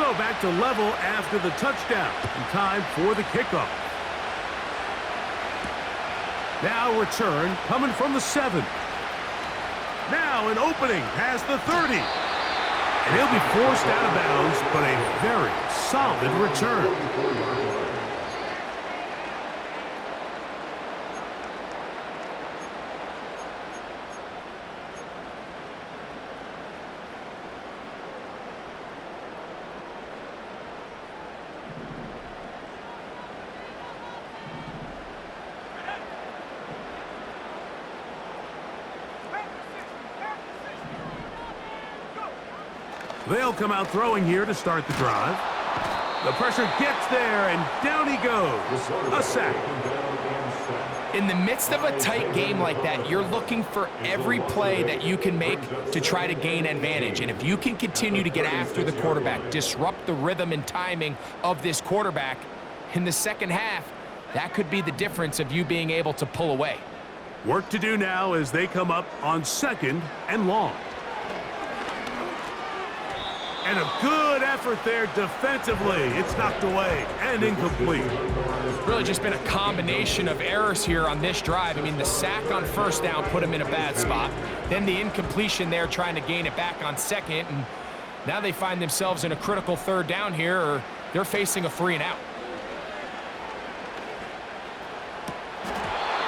So back to level after the touchdown. And time for the kickoff. Now return coming from the 7. Now an opening past the 30. And he'll be forced out of bounds, but a very solid return. They'll come out throwing here to start the drive. The pressure gets there, and down he goes. A sack. In the midst of a tight game like that, you're looking for every play that you can make to try to gain advantage. And if you can continue to get after the quarterback, disrupt the rhythm and timing of this quarterback, in the second half, that could be the difference of you being able to pull away. Work to do now as they come up on 2nd and long. And a good effort there defensively. It's knocked away and incomplete. It's really just been a combination of errors here on this drive. I mean, the sack on 1st down put him in a bad spot. Then the incompletion there trying to gain it back on 2nd. And now they find themselves in a critical 3rd down here, or they're facing a 3 and out.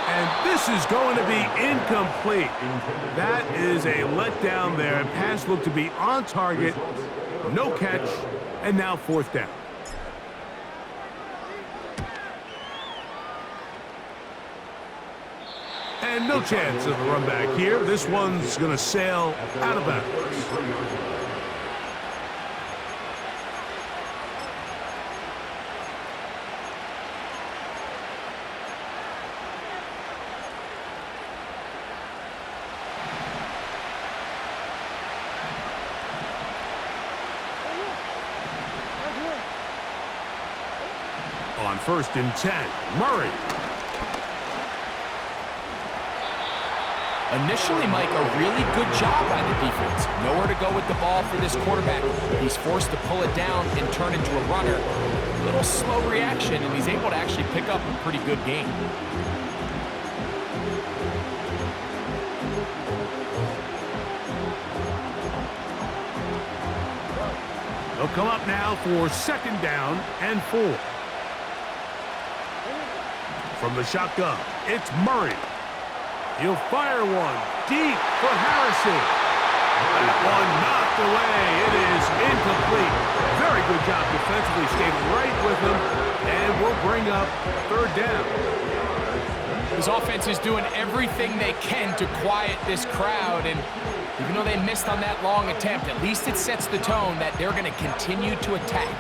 And this is going to be incomplete. That is a letdown there. Pass looked to be on target. No catch, and now 4th down. And no chance of a run back here. This one's going to sail out of bounds. On 1st and 10, Murray. Initially, Mike, a really good job by the defense. Nowhere to go with the ball for this quarterback. He's forced to pull it down and turn into a runner. A little slow reaction, and he's able to actually pick up a pretty good gain. They'll come up now for 2nd down and 4. From the shotgun, it's Murray. He'll fire one deep for Harrison. That one knocked away. It is incomplete. Very good job defensively. Stayed right with him, and we'll bring up 3rd down. This offense is doing everything they can to quiet this crowd, and even though they missed on that long attempt, at least it sets the tone that they're going to continue to attack.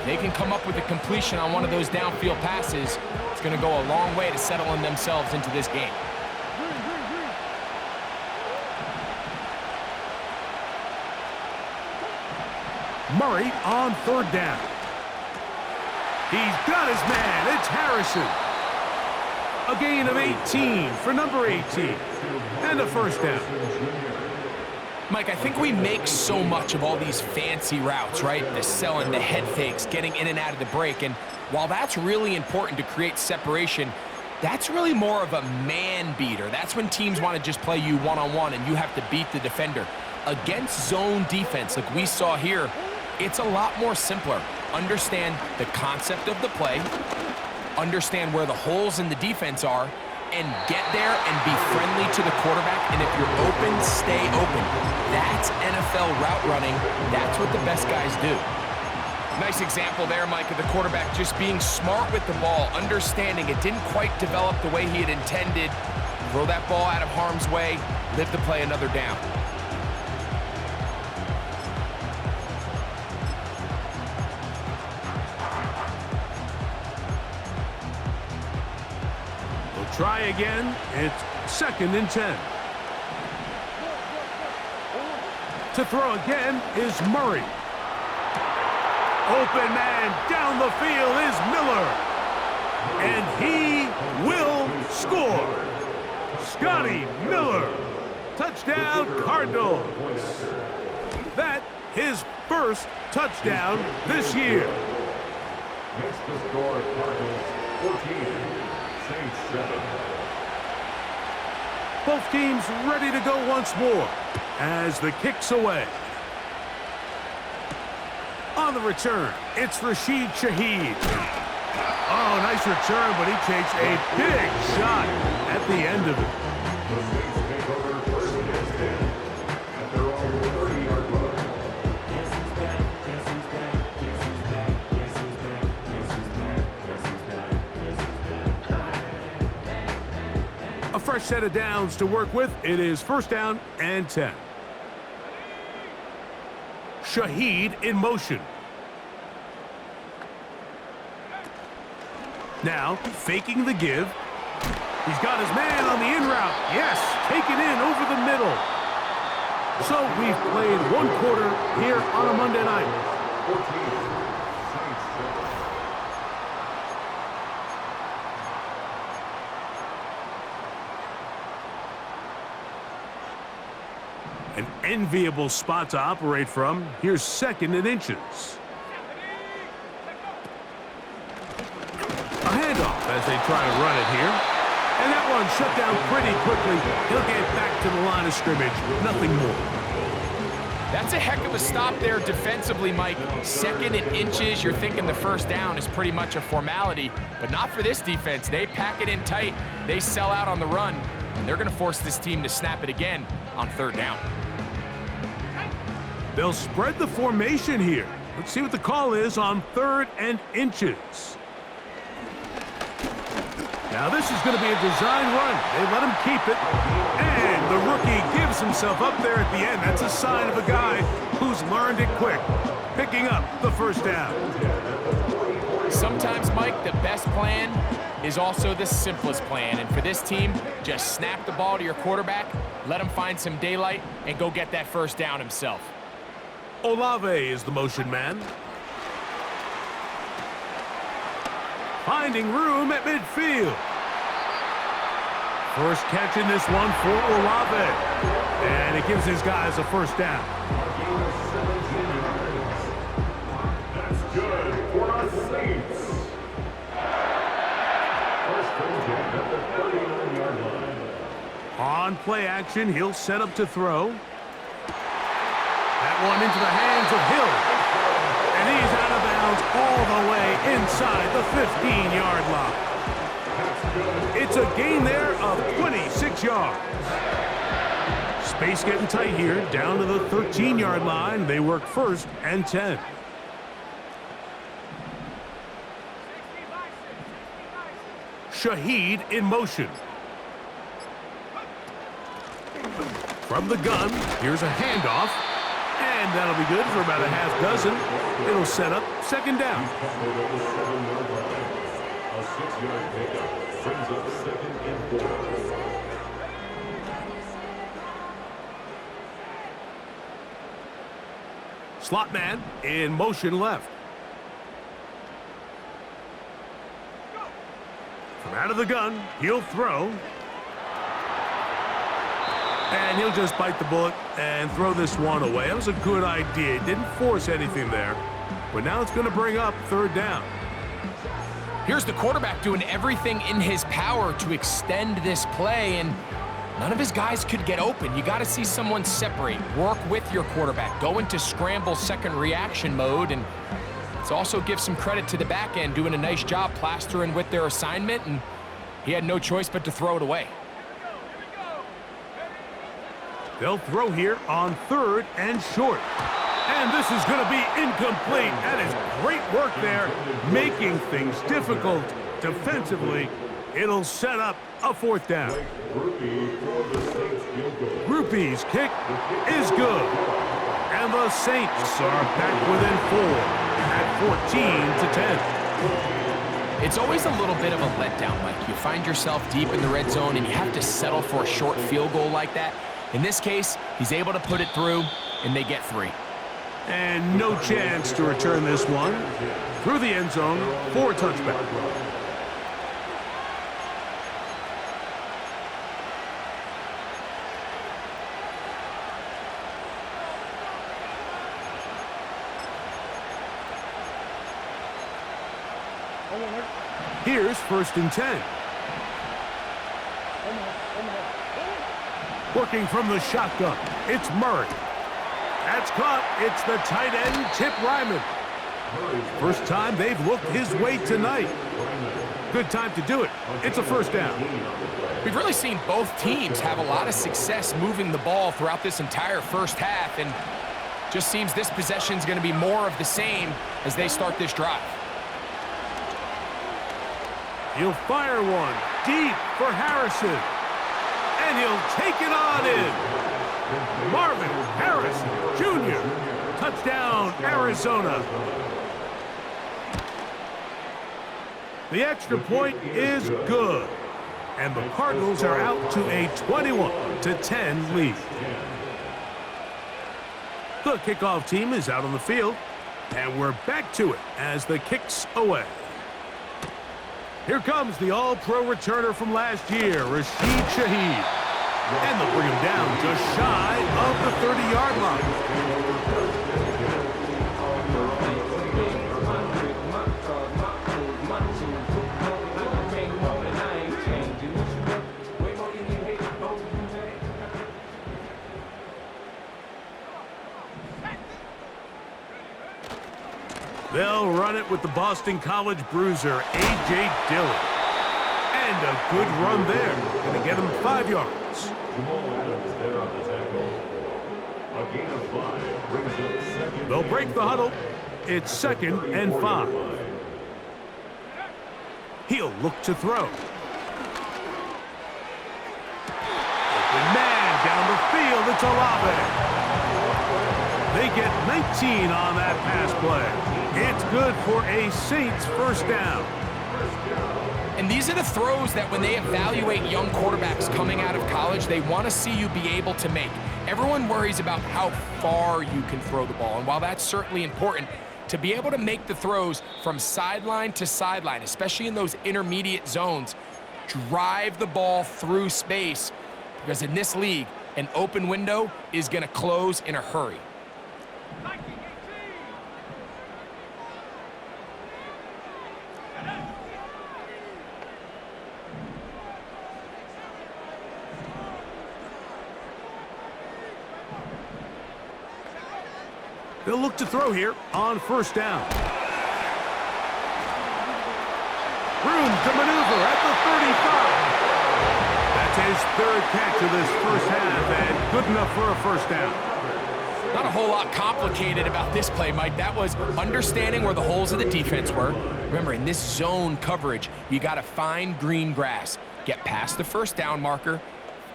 They can come up with a completion on one of those downfield passes. It's going to go a long way to settling themselves into this game. Murray on 3rd down. He's got his man. It's Harrison. A gain of 18 for number 18. And a 1st down. Mike, I think we make so much of all these fancy routes, right? The selling, the head fakes, getting in and out of the break. And while that's really important to create separation, that's really more of a man beater. That's when teams want to just play you one-on-one and you have to beat the defender. Against zone defense, like we saw here, it's a lot more simpler. Understand the concept of the play, understand where the holes in the defense are, and get there and be friendly to the quarterback. And if you're open, stay open. That's NFL route running. That's what the best guys do. Nice example there, Mike, of the quarterback just being smart with the ball, understanding it didn't quite develop the way he had intended. Throw that ball out of harm's way, live to play another down. Try again. It's 2nd and 10. To throw again is Murray. Open man down the field is Miller. And he will score. Scotty Miller. Touchdown, Cardinals. That his first touchdown this year. Makes the score Cardinals 14, Saints 7. Both teams ready to go once more as the kick's away. On the return, it's Rashid Shaheed. Oh, nice return, but he takes a big shot at the end of it. The Saints take over first and 10 at their own 30-yard line. A fresh set of downs to work with. It is first down and 10. Shaheed in motion. Now, faking the give. He's got his man on the in route. Yes, taken in over the middle. So we've played one quarter here on a Monday night. 14, Saints 7. An enviable spot to operate from. Here's second and inches. A handoff as they try to run it here. And that one shut down pretty quickly. He'll get back to the line of scrimmage. Nothing more. That's a heck of a stop there defensively, Mike. Second and inches, you're thinking the first down is pretty much a formality, but not for this defense. They pack it in tight, they sell out on the run, and they're going to force this team to snap it again on third down. They'll spread the formation here. Let's see what the call is on third and inches. Now this is going to be a design run. They let him keep it. And the rookie gives himself up there at the end. That's a sign of a guy who's learned it quick. Picking up the first down. Sometimes, Mike, the best plan is also the simplest plan. And for this team, just snap the ball to your quarterback, let him find some daylight, and go get that first down himself. Olave is the motion man. Finding room at midfield. First catch in this one for Olave. And it gives his guys a first down. That's good for the Saints. First and 10 at the 39-yard line. On play action, he'll set up to throw. That one into the hands of Hill. And he's out of bounds all the way inside the 15-yard line. It's a gain there of 26 yards. Space getting tight here, down to the 13-yard line. They work first and 10. Shaheed in motion. From the gun, here's a handoff. And that'll be good for about a half dozen. It'll set up second down. A 6-yard pickup brings up second and 4. Slot man in motion left. From out of the gun, he'll throw. And he'll just bite the bullet and throw this one away. That was a good idea. He didn't force anything there. But now it's going to bring up third down. Here's the quarterback doing everything in his power to extend this play, and none of his guys could get open. You got to see someone separate, work with your quarterback, go into scramble second reaction mode, and let's also give some credit to the back end doing a nice job plastering with their assignment, and he had no choice but to throw it away. They'll throw here on third and short. And this is going to be incomplete. That is great work there, making things difficult defensively. It'll set up a fourth down. Grupe's kick is good. And the Saints are back within 4 at 14-10. It's always a little bit of a letdown, Mike. You find yourself deep in the red zone and you have to settle for a short field goal like that. In this case, he's able to put it through, and they get 3. And no chance to return this one through the end zone for a touchback. Here's 1st and 10. Working from the shotgun, it's Murray. That's caught. It's the tight end, Chip Ryman. First time they've looked his way tonight. Good time to do it. It's a 1st down. We've really seen both teams have a lot of success moving the ball throughout this entire first half, and just seems this possession is going to be more of the same as they start this drive. He'll fire one deep for Harrison, and he'll take it on in. Marvin Harrison Jr. Touchdown, Arizona. The extra point is good, and the Cardinals are out to a 21-10 lead. The kickoff team is out on the field, and we're back to it as the kick's away. Here comes the all-pro returner from last year, Rashid Shaheed. And they'll bring him down just shy of the 30-yard line. They'll run it with the Boston College bruiser, A.J. Dillon. And a good run there. Going to get him 5 yards. They'll break the huddle. It's 2nd and 5. He'll look to throw. Open man down the field. It's Olave. They get 19 on that pass play. It's good for a Saints 1st down. And these are the throws that when they evaluate young quarterbacks coming out of college, they want to see you be able to make. Everyone worries about how far you can throw the ball. And while that's certainly important, to be able to make the throws from sideline to sideline, especially in those intermediate zones, drive the ball through space. Because in this league, an open window is going to close in a hurry. They'll look to throw here on 1st down. Room to maneuver at the 35. That's his 3rd catch of this first half, and good enough for a 1st down. Not a whole lot complicated about this play, Mike. That was understanding where the holes of the defense were. Remember, in this zone coverage, you got to find green grass. Get past the 1st down marker,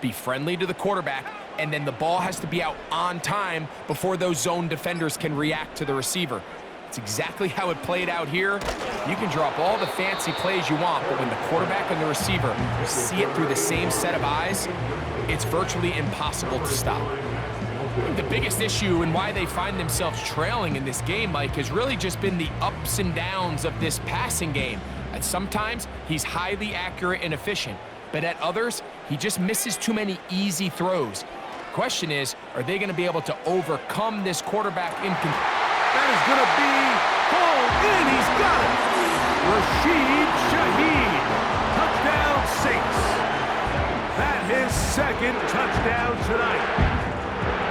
be friendly to the quarterback, and then the ball has to be out on time before those zone defenders can react to the receiver. It's exactly how it played out here. You can drop all the fancy plays you want, but when the quarterback and the receiver see it through the same set of eyes, it's virtually impossible to stop. The biggest issue and why they find themselves trailing in this game, Mike, has really just been the ups and downs of this passing game. And sometimes he's highly accurate and efficient, but at others, he just misses too many easy throws. Question is, are they going to be able to overcome this quarterback That is going to be pulled in. He's got it. Rashid Shaheed. Touchdown, Saints. That his 2nd touchdown tonight.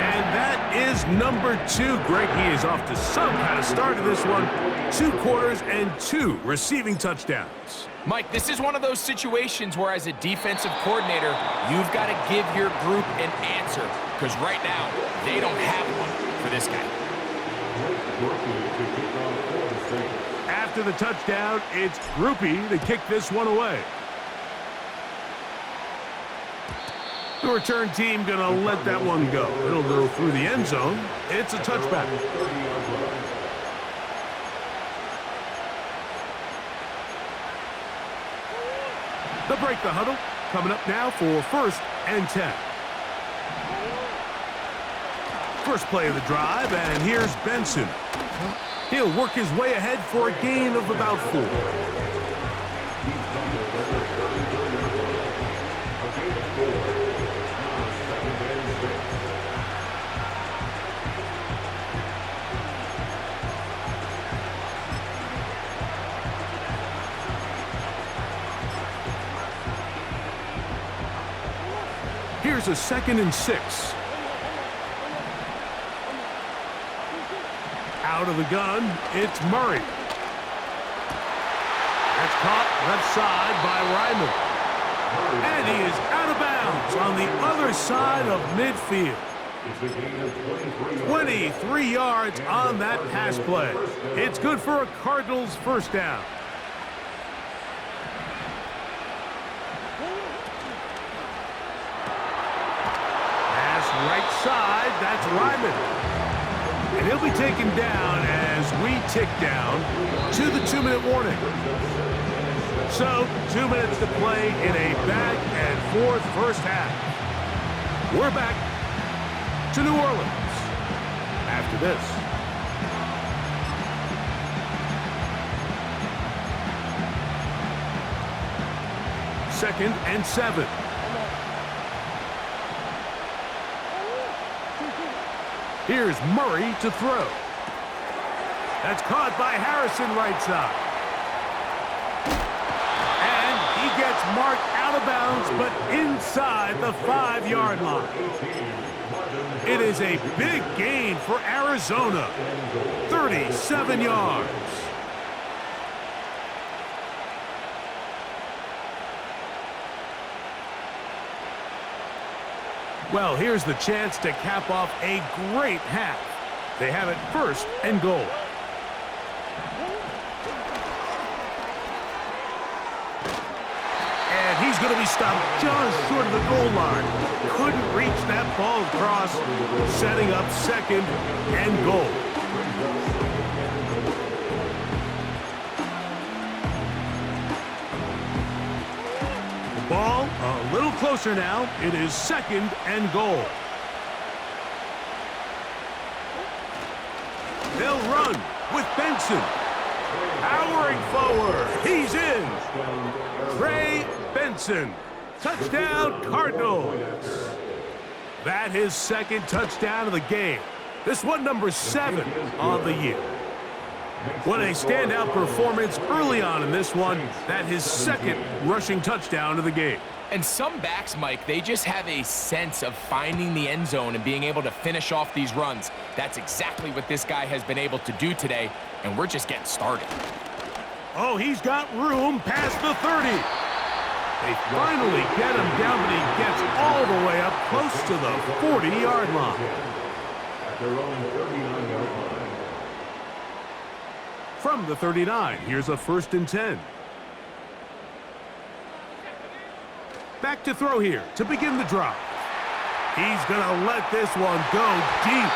And that is number 2. Greg, he is off to some kind of start in this one. 2 quarters and 2 receiving touchdowns. Mike, this is one of those situations where as a defensive coordinator, you've got to give your group an answer. Because right now, they don't have one for this guy. After the touchdown, it's Groupie to kick this one away. The return team going to let that one go. It'll go through the end zone. It's a touchback. They'll break the huddle. Coming up now for 1st and 10. First play of the drive, and here's Benson. He'll work his way ahead for a gain of about 4. Here's a 2nd and 6. Out of the gun, it's Murray. That's caught left side by Ryman. And he is out of bounds on the other side of midfield. 23 yards on that pass play. It's good for a Cardinals first down. Pass right side, that's Ryman. And he'll be taken down as we tick down to the 2-minute warning. So, 2 minutes to play in a back-and-forth first half. We're back to New Orleans after this. Second and 7. Here's Murray to throw. That's caught by Harrison right side. And he gets marked out of bounds, but inside the 5-yard line. It is a big gain for Arizona. 37 yards. Well, here's the chance to cap off a great half. They have it 1st and goal. And he's going to be stopped just short of the goal line. Couldn't reach that ball across, setting up 2nd and goal. Ball a little closer now. It is 2nd and goal. They'll run with Benson. Powering forward. He's in. Trey Benson. Touchdown, Cardinals. That is 2nd touchdown of the game. This one number 7 on the year. What a standout performance early on in this one. That his 2nd rushing touchdown of the game. And some backs, Mike, they just have a sense of finding the end zone and being able to finish off these runs. That's exactly what this guy has been able to do today, and we're just getting started. Oh, he's got room past the 30. They finally get him down, but he gets all the way up close to the 40-yard line. At their own 39-yard line. From the 39, here's a 1st and 10. Back to throw here to begin the drive. He's going to let this one go deep.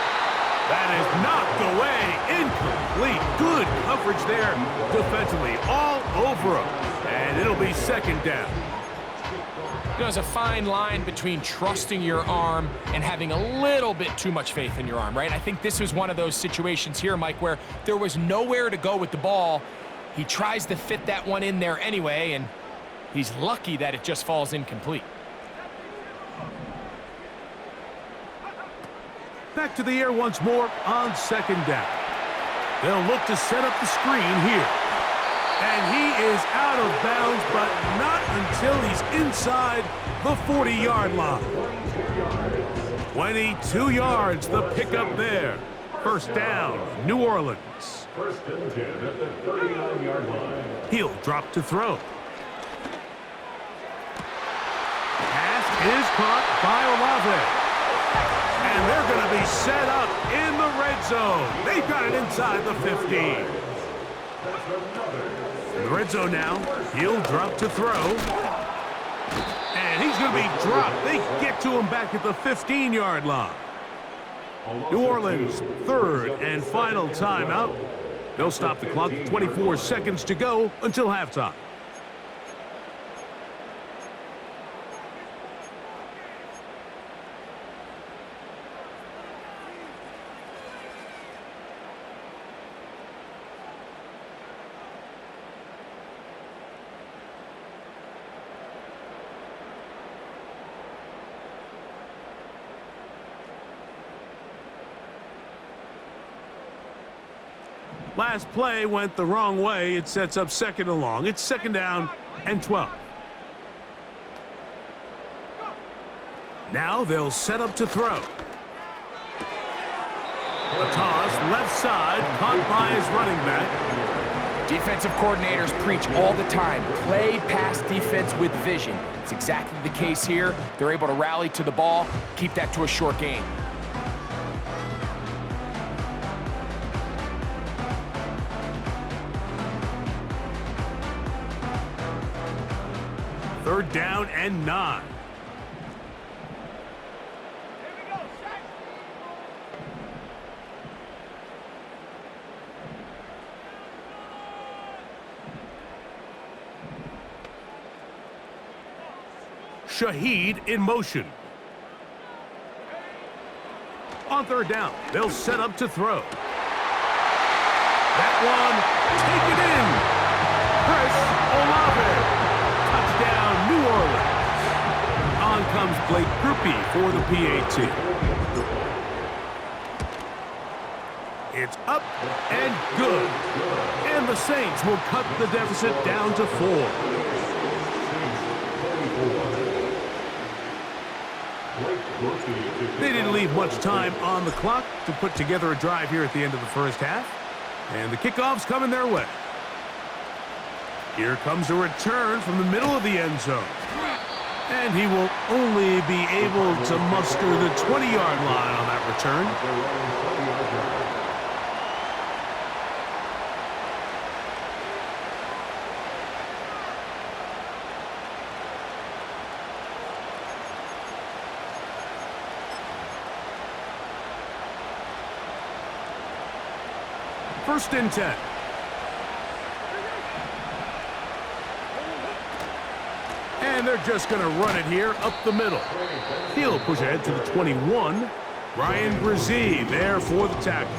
That is knocked away, incomplete. Good coverage there defensively, all over him. And it'll be 2nd down. You know, there's a fine line between trusting your arm and having a little bit too much faith in your arm, right? I think this was one of those situations here, Mike, where there was nowhere to go with the ball. He tries to fit that one in there anyway, and he's lucky that it just falls incomplete. Back to the air once more on 2nd down. They'll look to set up the screen here. And he is out of bounds, but not until he's inside the 40-yard line. 22 yards, the pickup there. 1st down, New Orleans. 1st and 10 at the 39-yard line. He'll drop to throw. Pass is caught by Olave. And they're going to be set up in the red zone. They've got it inside the 15. In the red zone now, he'll drop to throw. And he's going to be dropped. They get to him back at the 15-yard line. New Orleans, 3rd and final timeout. They'll stop the clock, 24 seconds to go until halftime. Last play went the wrong way. It sets up 2nd and long. It's 2nd down and 12. Now they'll set up to throw. A toss, left side, caught by his running back. Defensive coordinators preach all the time, play pass defense with vision. It's exactly the case here. They're able to rally to the ball, keep that to a short gain. Third down and 9. Shaheed in motion. On third down, they'll set up to throw. That one, take it in. Chris Olave. Touchdown, New Orleans. On comes Blake Grupe for the PAT. It's up and good. And the Saints will cut the deficit down to 4. They didn't leave much time on the clock to put together a drive here at the end of the first half. And the kickoff's coming their way. Here comes a return from the middle of the end zone. And he will only be able to muster the 20-yard line on that return. First and 10. And they're just going to run it here up the middle. He'll push ahead to the 21. Ryan Brzee there for the tackle.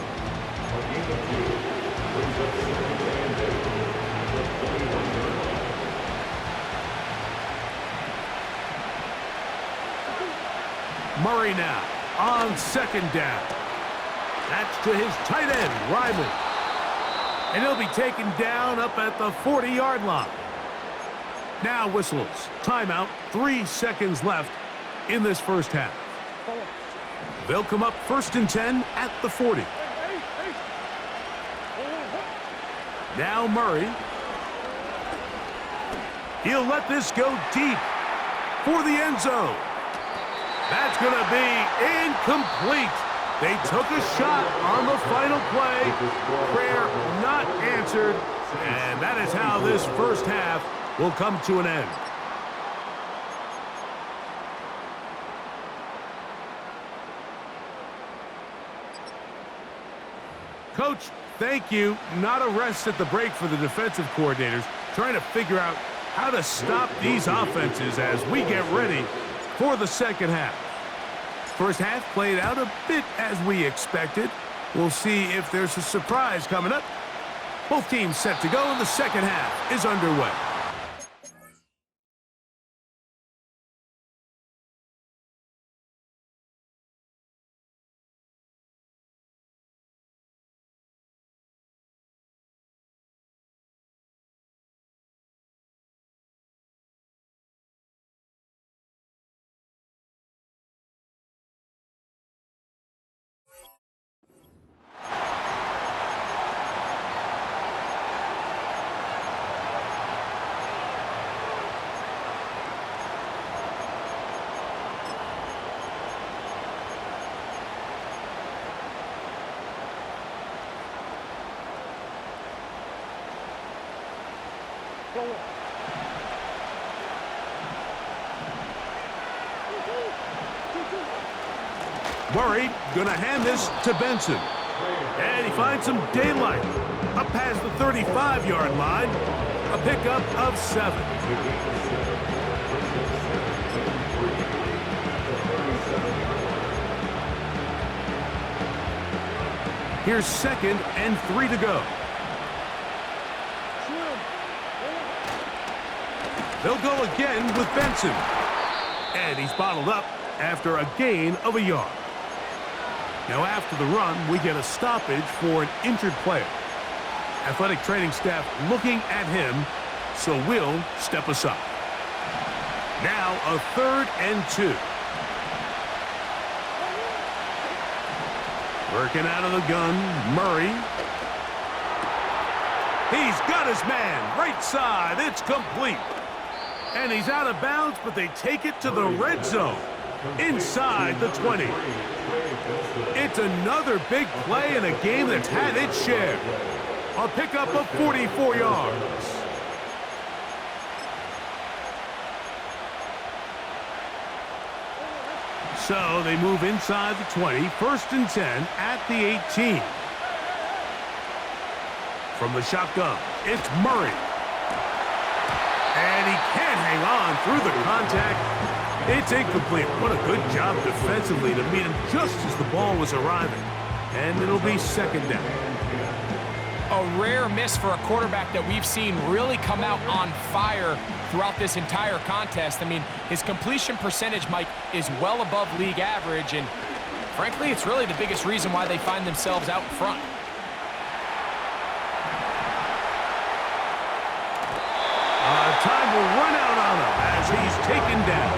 Murray now on second down. That's to his tight end, Ryman. And he'll be taken down up at the 40-yard line. Now whistles. Timeout. 3 seconds left in this first half. They'll come up first and 10 at the 40. Now Murray. He'll let this go deep for the end zone. That's going to be incomplete. They took a shot on the final play. Prayer not answered. And that is how this first half will come to an end. Coach, thank you. Not a rest at the break for the defensive coordinators, trying to figure out how to stop these offenses as we get ready for the second half. First half played out a bit as we expected. We'll see if there's a surprise coming up. Both teams set to go, and the second half is underway. Murray gonna hand this to Benson. And he finds some daylight. Up past the 35-yard line. A pickup of 7. Here's 2nd and 3 to go. They'll go again with Benson. And he's bottled up after a gain of a yard. Now after the run, we get a stoppage for an injured player. Athletic training staff looking at him, so we'll step aside. Now a 3rd and 2. Working out of the gun, Murray. He's got his man, right side, it's complete. And he's out of bounds, but they take it to the red zone, inside the 20. It's another big play in a game that's had its share. A pickup of 44 yards. So they move inside the 20, 1st and 10 at the 18. From the shotgun, it's Murray. And he can't hang on through the contact. It's incomplete. What a good job defensively to meet him just as the ball was arriving. And it'll be 2nd down. A rare miss for a quarterback that we've seen really come out on fire throughout this entire contest. I mean, his completion percentage, Mike, is well above league average, and frankly, it's really the biggest reason why they find themselves out in front. Time will run out on him as he's taken down.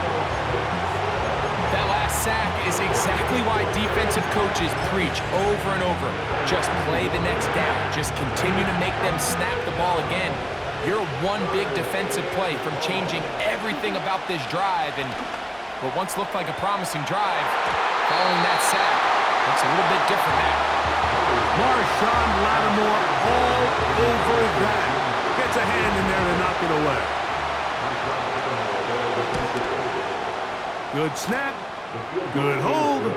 That last sack is exactly why defensive coaches preach over and over. Just play the next down. Just continue to make them snap the ball again. You're one big defensive play from changing everything about this drive, and what once looked like a promising drive, following that sack, looks a little bit different now. Marshawn Lattimore all over that. Gets a hand in there to knock it away. Good snap. Good hold.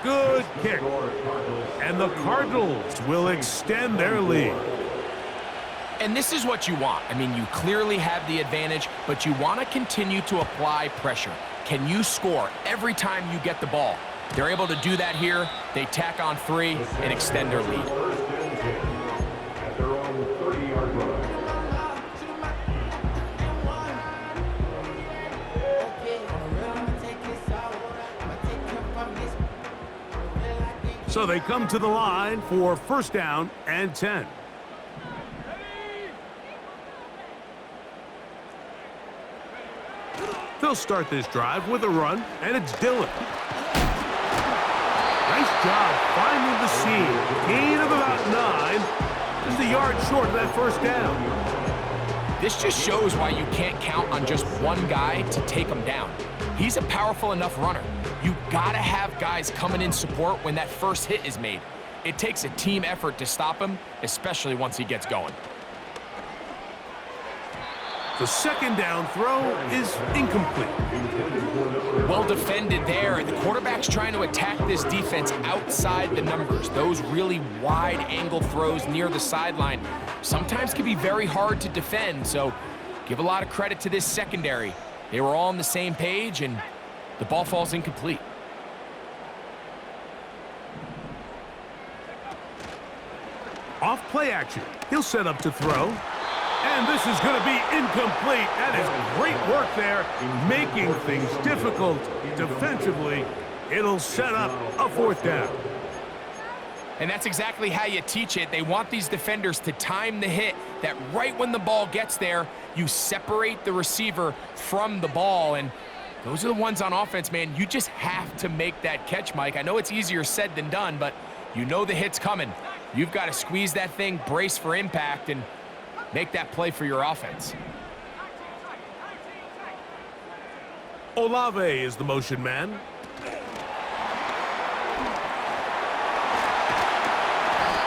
Good kick. And the Cardinals will extend their lead. And this is what you want. I mean, you clearly have the advantage, but you want to continue to apply pressure. Can you score every time you get the ball? They're able to do that here. They tack on 3 and extend their lead. At their own 30-yard line. So they come to the line for 1st down and 10. They'll start this drive with a run, and it's Dillon. Nice job finding the seam. Gain of about 9. Just a yard short of that 1st down. This just shows why you can't count on just one guy to take him down. He's a powerful enough runner. You gotta have guys coming in support when that first hit is made. It takes a team effort to stop him, especially once he gets going. The 2nd down throw is incomplete. Well defended there. The quarterback's trying to attack this defense outside the numbers. Those really wide angle throws near the sideline sometimes can be very hard to defend, so give a lot of credit to this secondary. They were all on the same page, and the ball falls incomplete. Off play action. He'll set up to throw. And this is going to be incomplete. That is great work there, making things difficult defensively. It'll set up a 4th down. And that's exactly how you teach it. They want these defenders to time the hit, that right when the ball gets there, you separate the receiver from the ball. And those are the ones on offense, man. You just have to make that catch, Mike. I know it's easier said than done, but you know the hit's coming. You've got to squeeze that thing, brace for impact, and make that play for your offense. Olave is the motion man.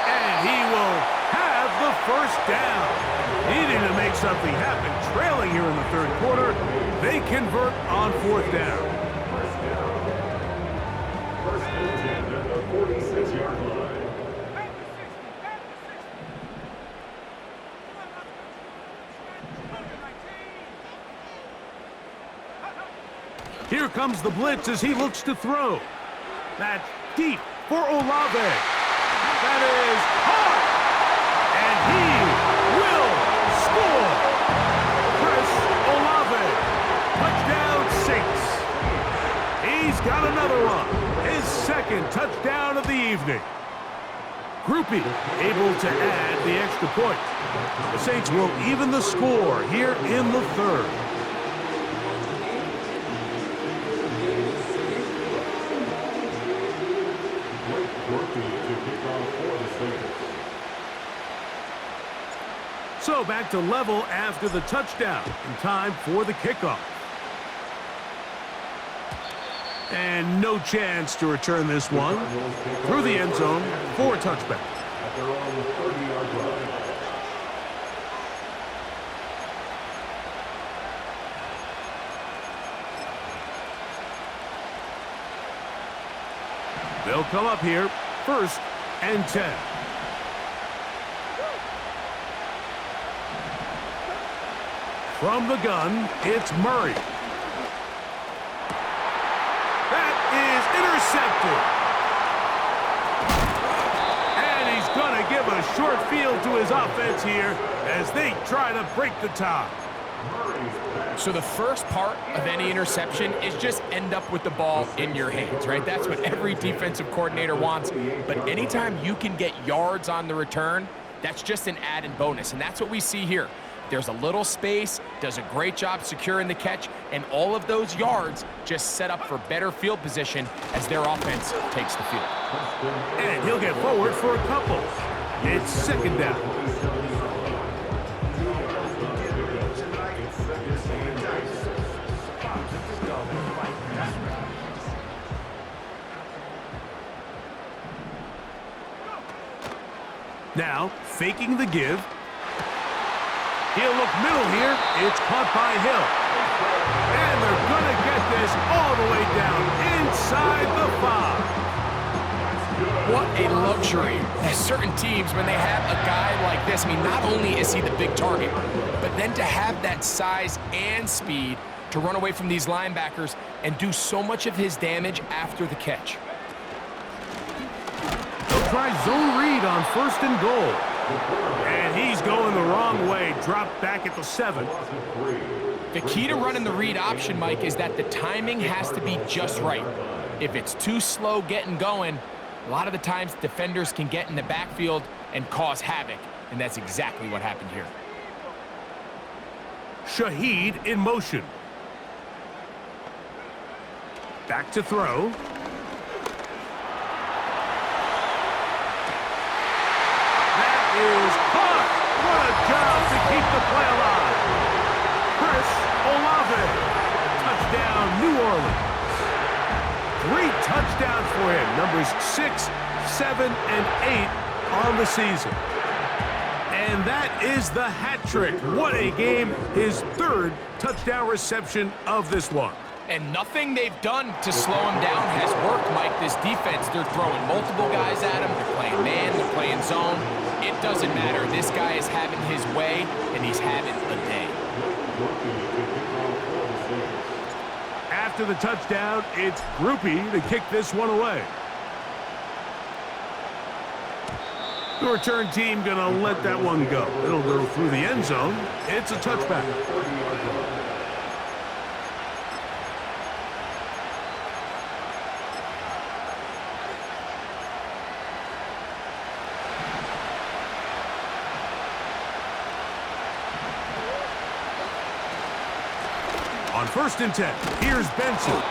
And he will have the 1st down. Needing to make something happen, trailing here in the 3rd quarter. They convert on 4th down. 1st and 10 at the 46-yard line. Here comes the blitz as he looks to throw. That's deep for Olave. That is hard. And he will score. Chris Olave. Touchdown Saints. He's got another one. His 2nd touchdown of the evening. Groupie able to add the extra point. The Saints will even the score here in the 3rd. Work So back to level after the touchdown. In time for the kickoff. And no chance to return this one. Through the end zone for a touchback. At their own 30-yard line. They'll come up here, 1st and 10. From the gun, it's Murray. That is intercepted. And he's going to give a short field to his offense here as they try to break the tie. So the first part of any interception is just end up with the ball in your hands, right? That's what every defensive coordinator wants. But anytime you can get yards on the return, that's just an added bonus. And that's what we see here. There's a little space, does a great job securing the catch, and all of those yards just set up for better field position as their offense takes the field. And he'll get forward for a couple. It's 2nd down. Now, faking the give. He'll look middle here. It's caught by Hill. And they're going to get this all the way down inside the 5. What a luxury. There's certain teams, when they have a guy like this, I mean, not only is he the big target, but then to have that size and speed to run away from these linebackers and do so much of his damage after the catch. They'll try zone read on 1st and goal. And he's going the wrong way. Dropped back at the 7. The key to running the read option, Mike, is that the timing has to be just right. If it's too slow getting going, a lot of the times defenders can get in the backfield and cause havoc, and that's exactly what happened here. Shaheed in motion. Back to throw. Is caught. What a job to keep the play alive. Chris Olave. Touchdown, New Orleans. 3 touchdowns for him. Numbers 6, 7, and 8 on the season. And that is the hat trick. What a game. His 3rd touchdown reception of this one. And nothing they've done to slow him down has worked, Mike. This defense, they're throwing multiple guys at him. They're playing man, they're playing zone. It doesn't matter. This guy is having his way, and he's having a day. After the touchdown, it's Groupie to kick this one away. The return team going to let that one go. It'll go through the end zone. It's a touchback. On 1st and 10, here's Benson.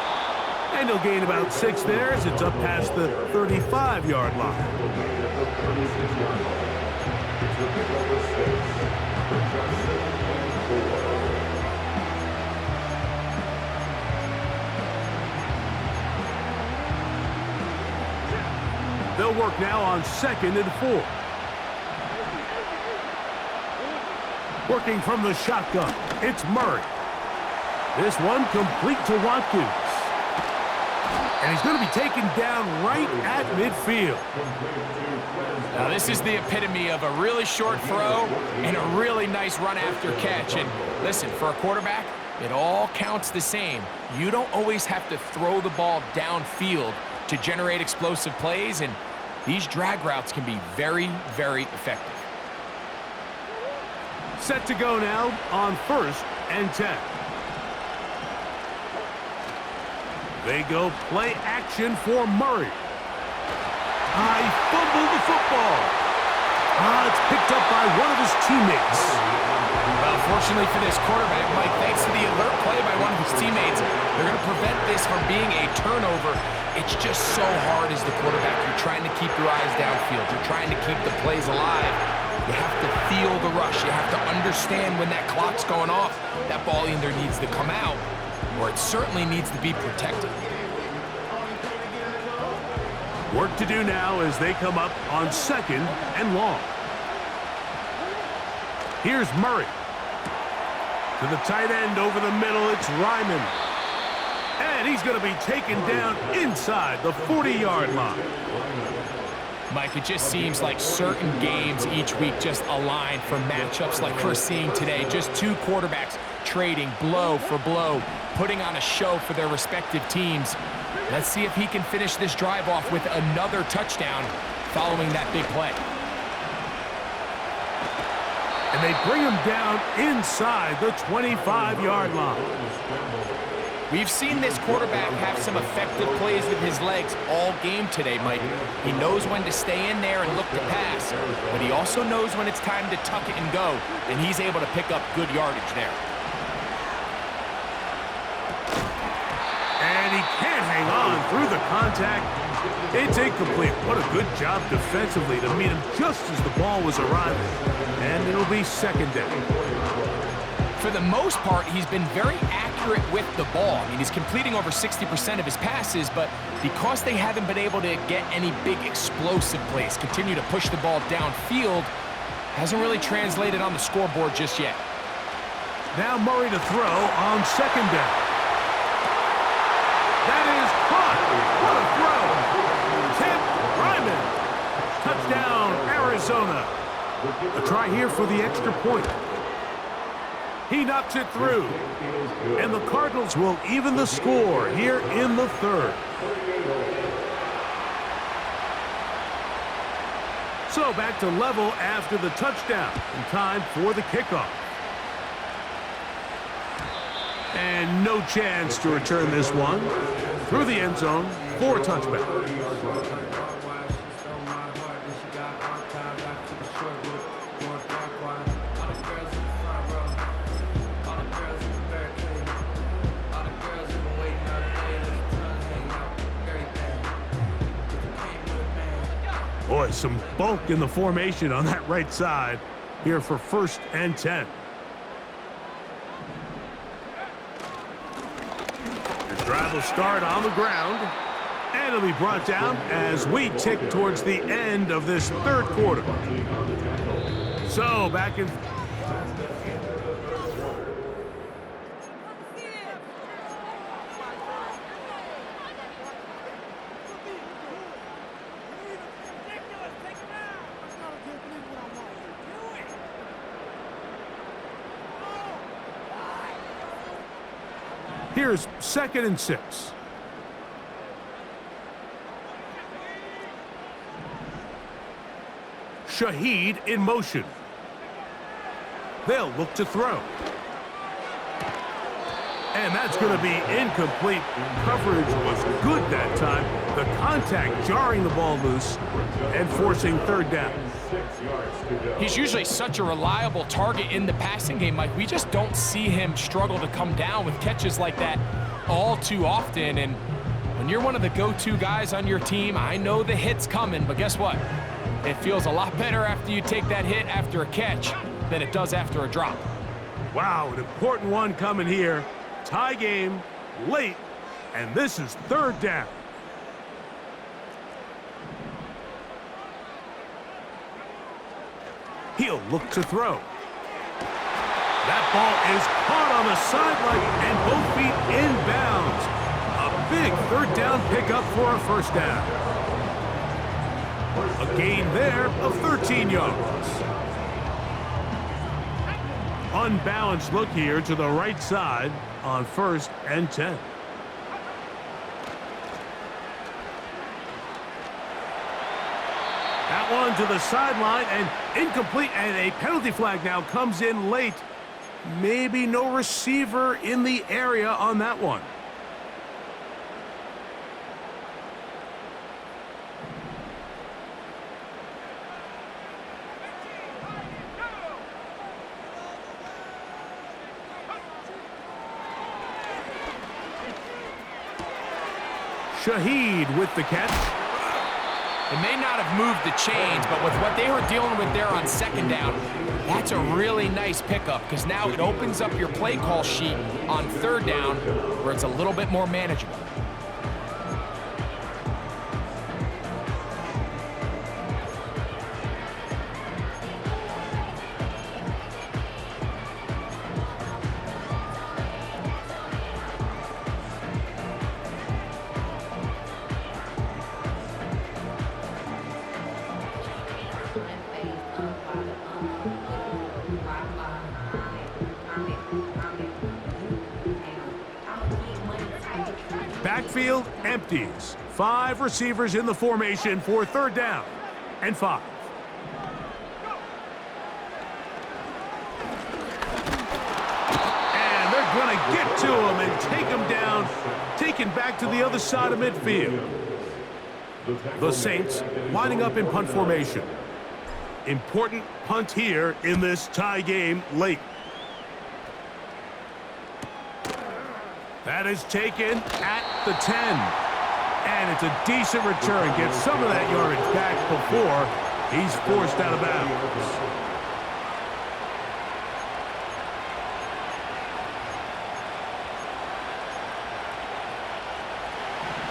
And he'll gain about 6 there as it's up past the 35-yard line. They'll work now on 2nd and 4. Working from the shotgun, it's Murray. This one complete to Watkins. And he's going to be taken down right at midfield. Now, this is the epitome of a really short throw and a really nice run after catch. And listen, for a quarterback, it all counts the same. You don't always have to throw the ball downfield to generate explosive plays, and these drag routes can be very, very effective. Set to go now on 1st and 10. They go play action for Murray. He fumbled the football. It's picked up by one of his teammates. Well, Unfortunately for this quarterback, Mike, thanks to the alert play by one of his teammates, they're going to prevent this from being a turnover. It's just so hard as the quarterback. You're trying to keep your eyes downfield. You're trying to keep the plays alive. You have to feel the rush. You have to understand when that clock's going off. That ball either needs to come out or it certainly needs to be protected. Work to do now as they come up on 2nd and long. Here's Murray. To the tight end over the middle, it's Ryman. And he's going to be taken down inside the 40-yard line. Mike, it just seems like certain games each week just align for matchups like we're seeing today. Just two quarterbacks trading blow for blow, putting on a show for their respective teams. Let's see if he can finish this drive off with another touchdown following that big play. And they bring him down inside the 25-yard line. We've seen this quarterback have some effective plays with his legs all game today, Mike. He knows when to stay in there and look to pass, but he also knows when it's time to tuck it and go, and he's able to pick up good yardage there. And he can't hang on through the contact. It's incomplete. What a good job defensively to meet him just as the ball was arriving. And it'll be 2nd down. For the most part, he's been very accurate with the ball. I mean, he's completing over 60% of his passes, but because they haven't been able to get any big explosive plays, continue to push the ball downfield, hasn't really translated on the scoreboard just yet. Now Murray to throw on 2nd down. That is caught. What a throw. Tim Ryman. Touchdown, Arizona. A try here for the extra point. He knocks it through. And the Cardinals will even the score here in the 3rd. So back to level after the touchdown. In time for the kickoff. And no chance to return this one. Through the end zone for a touchback. Boy, some bulk in the formation on that right side here for 1st and 10. The drive will start on the ground, and it'll be brought down as we tick towards the end of this 3rd quarter. So back in. Here's 2nd and 6. Shaheed in motion. They'll look to throw. And that's going to be incomplete. Coverage was good that time. The contact jarring the ball loose and forcing 3rd down. He's usually such a reliable target in the passing game, Mike. We just don't see him struggle to come down with catches like that all too often. And when you're one of the go-to guys on your team, I know the hit's coming, but guess what? It feels a lot better after you take that hit after a catch than it does after a drop. Wow, an important one coming here. Tie game, late, and this is 3rd down. He'll look to throw. That ball is caught on the sideline and both feet inbounds. A big 3rd down pickup for a 1st down. A gain there of 13 yards. Unbalanced look here to the right side on 1st and 10. That one to the sideline and incomplete, and a penalty flag now comes in late. Maybe no receiver in the area on that one. Shaheed with the catch. It may not have moved the chains, but with what they were dealing with there on second down, that's a really nice pickup because now it opens up your play call sheet on third down where it's a little bit more manageable. Backfield empties. 5 receivers in the formation for third down and 5. And they're going to get to him and take him down, taken back to the other side of midfield. The Saints lining up in punt formation. Important punt here in this tie game late. That is taken at the 10. And it's a decent return. Gets some of that yardage back before he's forced out of bounds.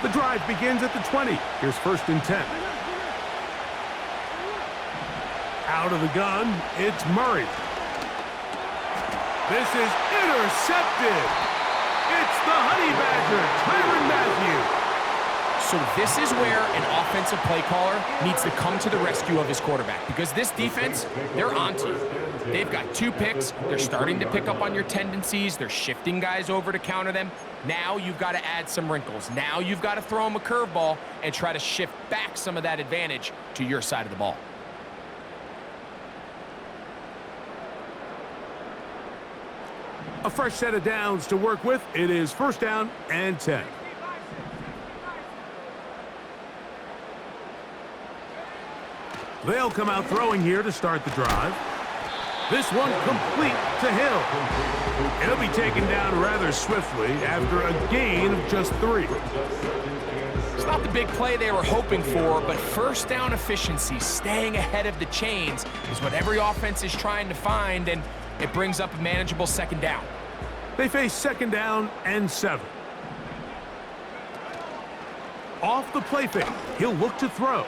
The drive begins at the 20. Here's 1st and 10. Out of the gun, it's Murray. This is intercepted. It's the Honey Badger, Tyrann Mathieu. So this is where an offensive play caller needs to come to the rescue of his quarterback because this defense, they're onto you. They've got 2 picks. They're starting to pick up on your tendencies. They're shifting guys over to counter them. Now you've got to add some wrinkles. Now you've got to throw them a curveball and try to shift back some of that advantage to your side of the ball. A fresh set of downs to work with. It is 1st down and 10. They'll come out throwing here to start the drive. This one complete to Hill. It'll be taken down rather swiftly after a gain of just 3. It's not the big play they were hoping for, but 1st down efficiency, staying ahead of the chains, is what every offense is trying to find, and it brings up a manageable 2nd down. They face 2nd down and 7. Off the play fake, he'll look to throw.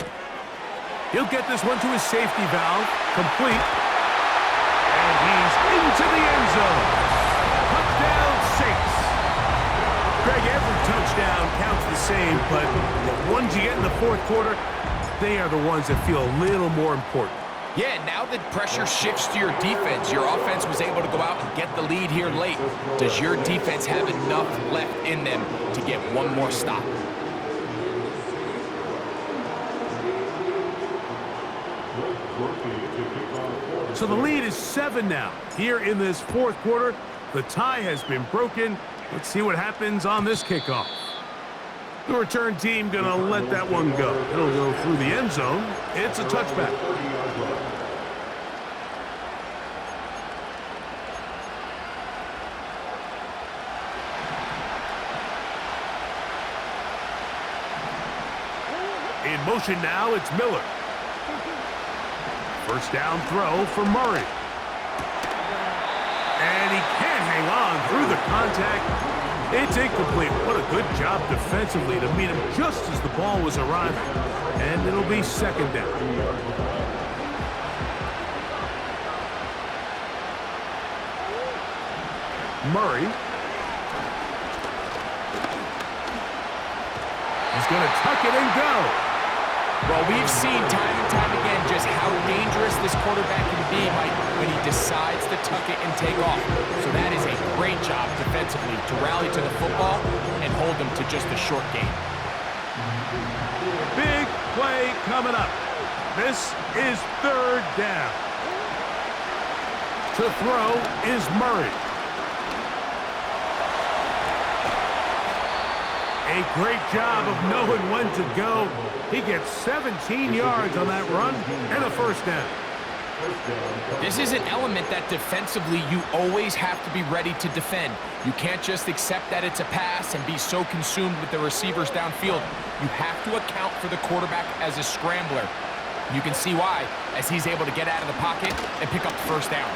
He'll get this one to his safety valve, complete. And he's into the end zone. Touchdown, Saints. Greg, every touchdown counts the same, but the ones you get in the 4th quarter, they are the ones that feel a little more important. Yeah, now that pressure shifts to your defense, your offense was able to go out and get the lead here late. Does your defense have enough left in them to get one more stop? So the lead is 7 now. Here in this 4th quarter, the tie has been broken. Let's see what happens on this kickoff. The return team gonna let that one go. It'll go through the end zone. It's a touchback. In motion now, it's Miller. 1st down throw for Murray. And he can't hang on through the contact. It's incomplete. What a good job defensively to meet him just as the ball was arriving. And it'll be 2nd down. Murray. He's going to tuck it and go. Well, we've seen time and time again just how dangerous this quarterback can be, Mike, when he decides to tuck it and take off. So that is a great job defensively to rally to the football and hold them to just a short gain. Big play coming up. This is 3rd down. To throw is Murray. A great job of knowing when to go. He gets 17 yards on that run and a 1st down. This is an element that defensively you always have to be ready to defend. You can't just accept that it's a pass and be so consumed with the receivers downfield. You have to account for the quarterback as a scrambler. You can see why, as he's able to get out of the pocket and pick up the first down.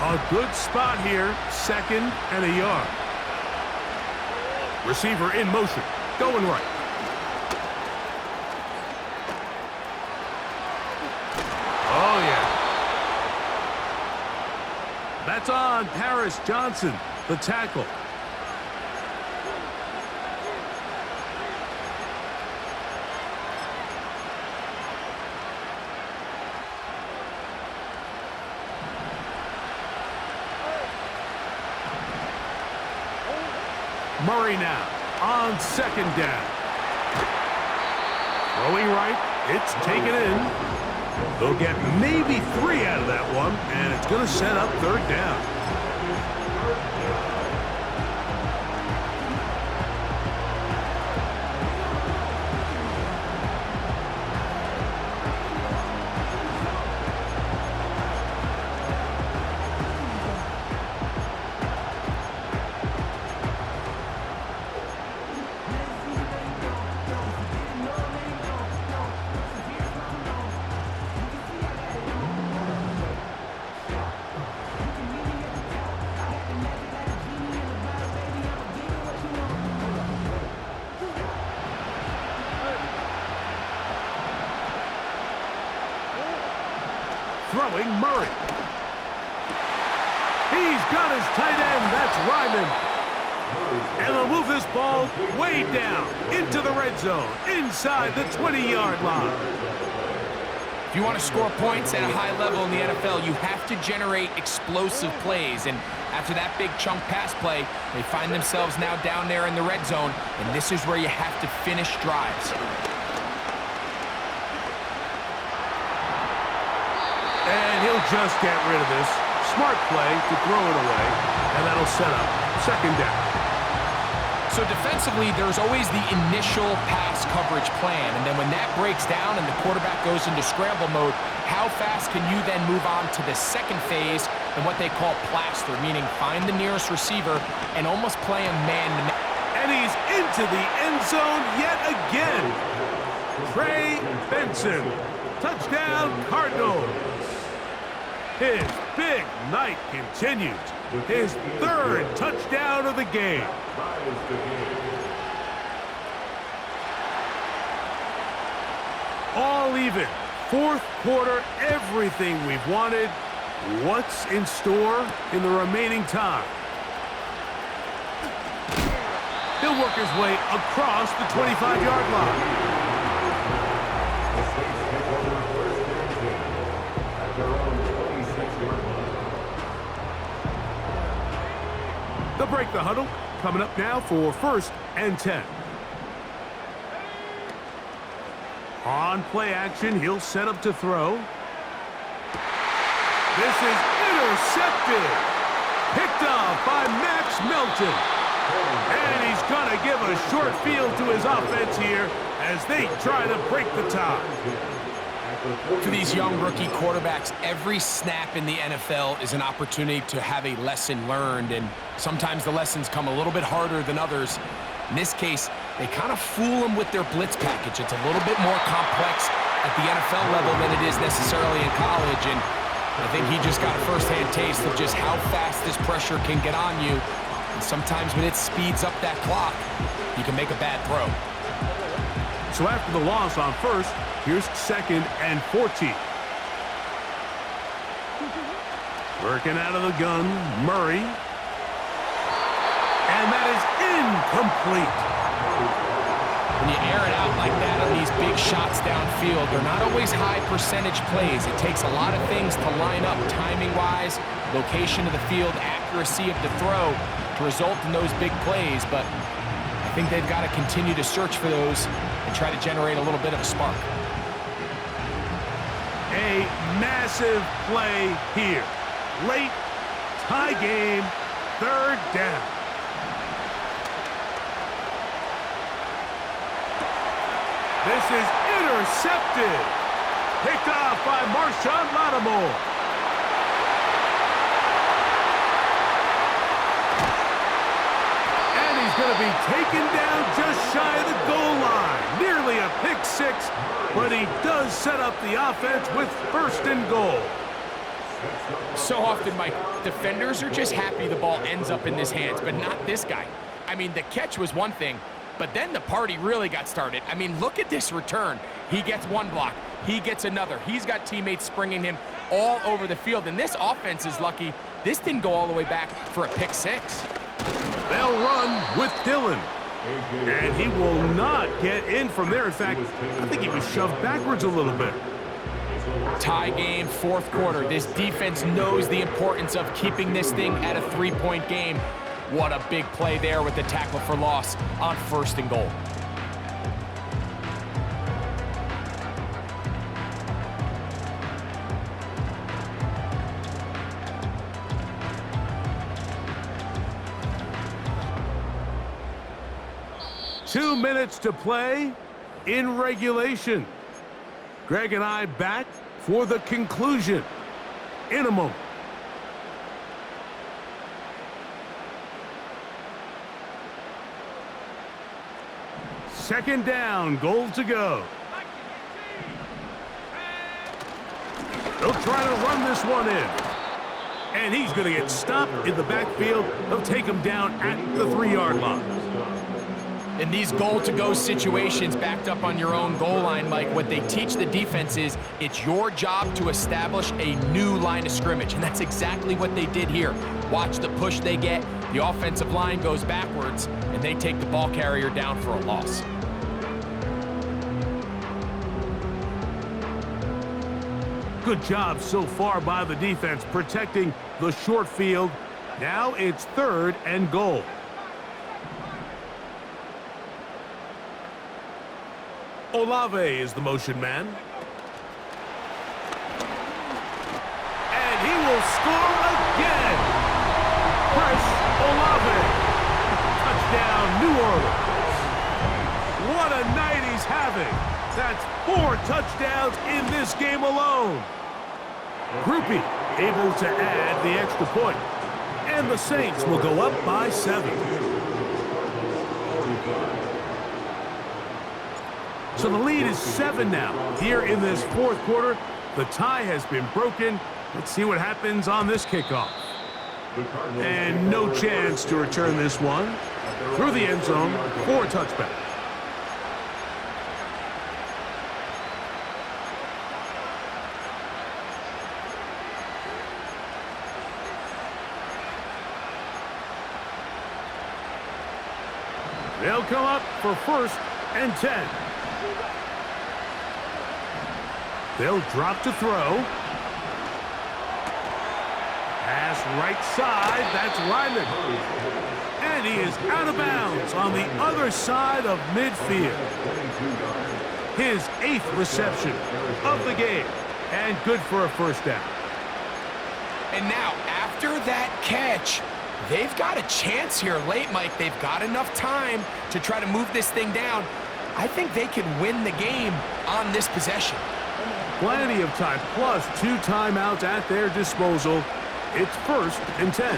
A good spot here, 2nd and a yard. Receiver in motion, going right. Oh, yeah. That's on Paris Johnson, the tackle. Murray now on 2nd down. Throwing right, it's taken in. They'll get maybe 3 out of that one, and it's going to set up 3rd down. Throwing Murray. He's got his tight end. That's Ryman. And they'll move this ball way down into the red zone, inside the 20-yard line. If you want to score points at a high level in the NFL, you have to generate explosive plays. And after that big chunk pass play, they find themselves now down there in the red zone, and this is where you have to finish drives. And he'll just get rid of this. Smart play to throw it away, and that'll set up 2nd down. So defensively, there's always the initial pass coverage plan, and then when that breaks down and the quarterback goes into scramble mode, how fast can you then move on to the 2nd phase and what they call plaster, meaning find the nearest receiver and almost play a man-to-man. And he's into the end zone yet again. Trey Benson. Touchdown, Cardinals. His big night continues. His 3rd touchdown of the game. All even. 4th quarter, everything we've wanted. What's in store in the remaining time? He'll work his way across the 25-yard line. They'll break the huddle. Coming up now for 1st and 10. On play action, he'll set up to throw. This is intercepted. Picked off by Max Melton. And he's going to give a short field to his offense here as they try to break the tie. For these young rookie quarterbacks, every snap in the NFL is an opportunity to have a lesson learned, and sometimes the lessons come a little bit harder than others. In this case, they kind of fool them with their blitz package. It's a little bit more complex at the NFL level than it is necessarily in college, and I think he just got a first-hand taste of just how fast this pressure can get on you. And sometimes when it speeds up that clock, you can make a bad throw. So after the loss on 1st, here's 2nd and 14. Working out of the gun, Murray. And that is incomplete. When you air it out like that on these big shots downfield, they're not always high percentage plays. It takes a lot of things to line up timing-wise, location of the field, accuracy of the throw to result in those big plays. But I think they've got to continue to search for those and try to generate a little bit of a spark. A massive play here. late, tie game, third down. This is intercepted. Picked off by Marshawn Lattimore. And he's going to be taken down just shy of the goal line. Nearly a pick six, but he does set up the offense with first and goal. So often, Mike, defenders are just happy the ball ends up in his hands, but not this guy. I mean, the catch was one thing, but then the party really got started. I mean, look at this return. He gets one block. He gets another. He's got teammates springing him all over the field, and this offense is lucky this didn't go all the way back for a pick six. They'll run with Dillon. And he will not get in from there. In fact, I think he was shoved backwards a little bit. Tie game, fourth quarter. This defense knows the importance of keeping this thing at a three-point game. What a big play there with the tackle for loss on first and goal. Two minutes to play in regulation. Greg and I back for the conclusion in a moment. Second down, goal to go. They'll try to run this one in. And he's going to get stopped in the backfield. They'll take him down at the 3-yard line. In these goal-to-go situations backed up on your own goal line, Mike, what they teach the defense is it's your job to establish a new line of scrimmage, and that's exactly what they did here. Watch the push they get. The offensive line goes backwards, and they take the ball carrier down for a loss. Good job so far by the defense protecting the short field. Now it's third and goal. Olave is the motion man. And he will score again. Chris Olave. Touchdown, New Orleans. What a night he's having. That's 4 touchdowns in this game alone. Groupie able to add the extra point. And the Saints will go up by 7. So the lead is 7 now. Here in this fourth quarter, the tie has been broken. Let's see what happens on this kickoff. And no chance to return this one. Through the end zone for a touchback. They'll come up for first and 10. They'll drop to throw. Pass right side. That's Ryman. And he is out of bounds on the other side of midfield. His 8th reception of the game. And good for a first down. And now, after that catch, they've got a chance here late, Mike. They've got enough time to try to move this thing down. I think they can win the game on this possession. Plenty of time, plus 2 timeouts at their disposal. It's first and 10. And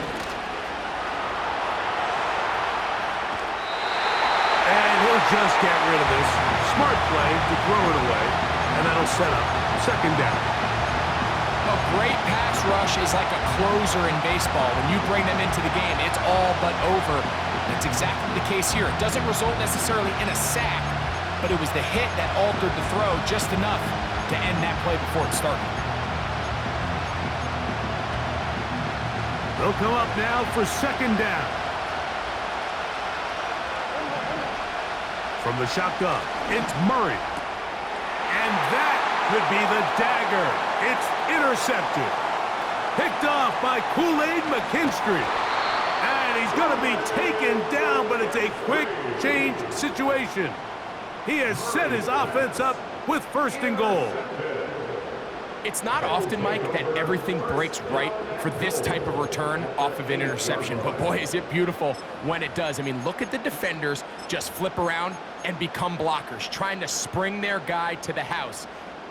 he'll just get rid of this. Smart play to throw it away, and that'll set up second down. A great pass rush is like a closer in baseball. When you bring them into the game, it's all but over. That's exactly the case here. It doesn't result necessarily in a sack, but it was the hit that altered the throw just enough to end that play before it started. They'll come up now for second down. From the shotgun, it's Murray. And that could be the dagger. It's intercepted. Picked off by Kool-Aid McKinstry. And he's going to be taken down, but it's a quick change situation. He has set his offense up with first and goal. It's not often, Mike, that everything breaks right for this type of return off of an interception. But boy, is it beautiful when it does. I mean, look at the defenders just flip around and become blockers, trying to spring their guy to the house.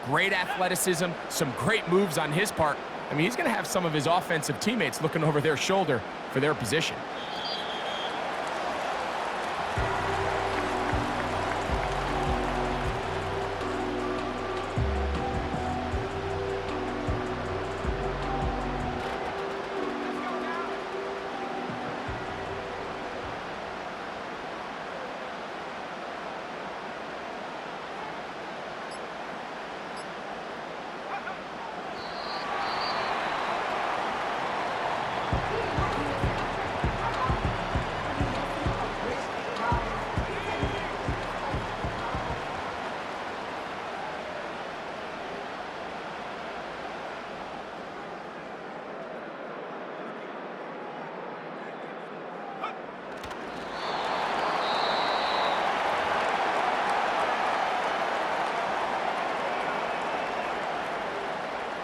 Great athleticism, some great moves on his part. I mean, he's going to have some of his offensive teammates looking over their shoulder for their position.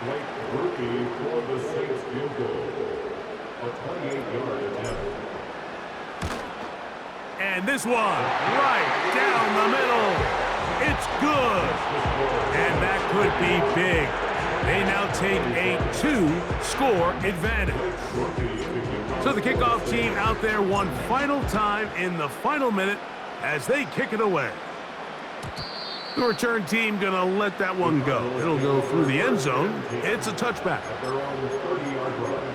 Late rookie for the Saints field goal. A 28-yard attempt. And this one, right down the middle. It's good. And that could be big. They now take a 2-score advantage. So the kickoff team out there one final time in the final minute as they kick it away. The return team gonna let that one go. It'll go through the end zone. It's a touchback. They're on the 30-yard line.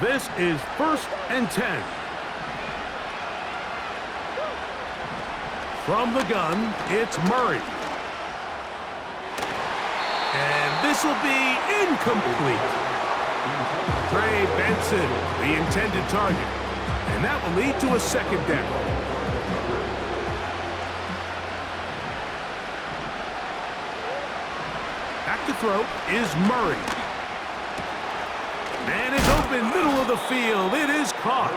This is 1st and 10. From the gun, it's Murray. And this will be incomplete. Trey Benson, the intended target. And that will lead to a second down. Back to throw is Murray. And it's open, middle of the field. It is caught.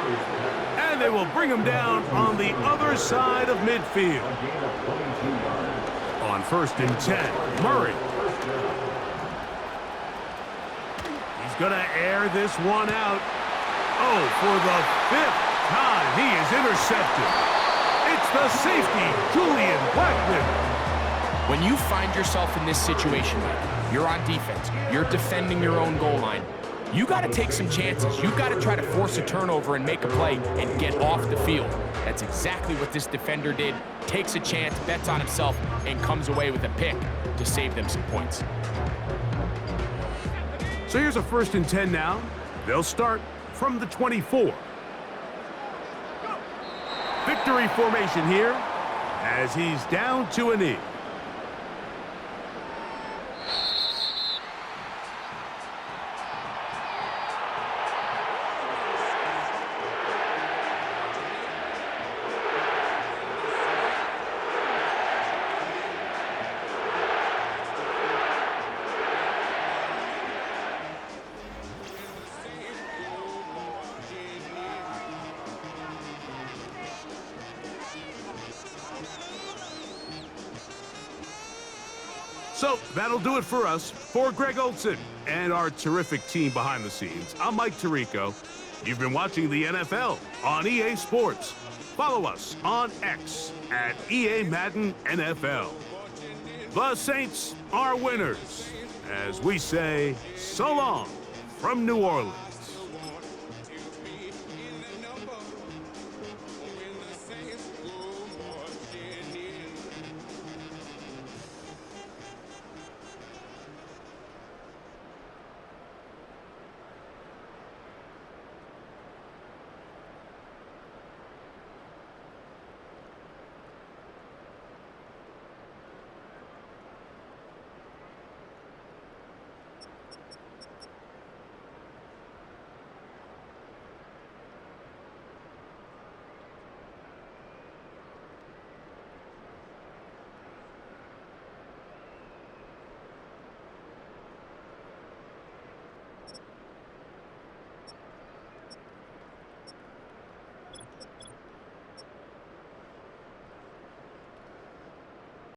And they will bring him down on the other side of midfield. On 1st and 10, Murray. He's going to air this one out. Oh, for the 5th time, he is intercepted. It's the safety, Julian Blackman. When you find yourself in this situation, you're on defense, you're defending your own goal line, you got to take some chances. You've got to try to force a turnover and make a play and get off the field. That's exactly what this defender did. Takes a chance, bets on himself, and comes away with a pick to save them some points. So here's a 1st and 10 now. They'll start from the 24. Victory formation here as he's down to a knee. So that'll do it for us. For Greg Olson and our terrific team behind the scenes, I'm Mike Tirico. You've been watching the NFL on EA Sports. Follow us on X at EA Madden NFL. The Saints are winners, as we say so long from New Orleans.